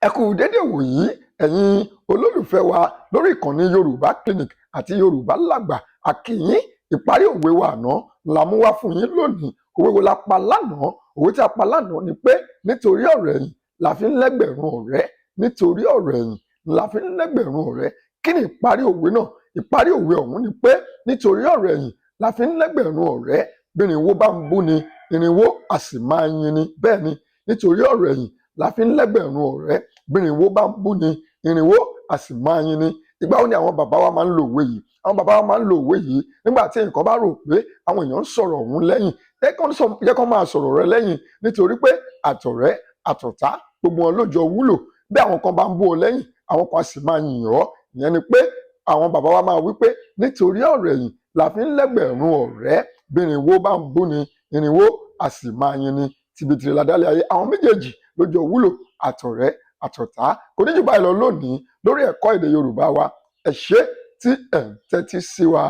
Ẹ kú dédé wòyí ẹ̀yin olólùfẹ́ wa lórí ìkànnì Yorùbá Clinic àti Yorùbá Lágbà. A kí yín, ìparí òwe wa àná la mú wá fún yín lónìí. Òwe wo la pa lánàá? Òwe tí a pa lánàá ni pé nítorí ọ̀rọ̀ ẹ̀yìn la fi ń lẹ́gbẹ̀rún ọ̀rẹ́. Nítorí ọ̀rọ̀ ẹ̀yìn la fi ń lẹ́gbẹ̀rún ọ̀rẹ́. Kí ni ìparí òwe náà? Ìparí òwe ọ̀hún ni pé nítorí ọ̀rọ̀ ẹ̀yìn la fi ń lẹ́gbẹ̀rún ọ̀rẹ́. Bí irinwó bá ń bú ni, irinwó a sì máa yin ni. Bẹ́ẹ̀ ni, nítorí ọ̀rọ̀ ẹ̀yìn la fi ń lẹ́gbẹ̀rún ọ̀rẹ́. Bí irinwó bá ń bú ni, irinwó a sì máa yin ni. Ìgbà wo ni àwọn bàbá wa máa ń lo òwe yìí? Àwọn bàbá wa máa ń lo òwe yìí nígbà tí nǹkan bá rò pé àwọn èèyàn ń sọ̀rọ̀ ọ̀hún lẹ́yìn. Jẹ́ kó máa sọ̀rọ̀ rẹ lẹ́yìn, nítorí pé àtọ̀rẹ́ àtọ̀tá gbogbo wọn ló jọ wúlò. Bí àwọn kan bá ń bú ọ lẹ́yìn, àwọn kan a sì máa yìn ọ́. Ìyẹn ni pé àwọn bàbá wa máa wí pé nítorí ọ̀rọ̀ ẹ̀yìn la fi ń lẹ́gbẹ̀rún ọ̀rẹ́. Bí irinwó bá ń bú ni, irinwó a sì máa yin ni. Tìbìtìrì ládálẹ̀ ayé, àwọn méjèèjì ló jọ wúlò, àtọ̀rẹ́ àtọ̀tá. Kò ní jù báyìí lọ lónìí lórí ẹ̀kọ́ èdè Yorùbá wa. Ẹ ṣé tí ẹ̀ ń tẹ́tí sí wa.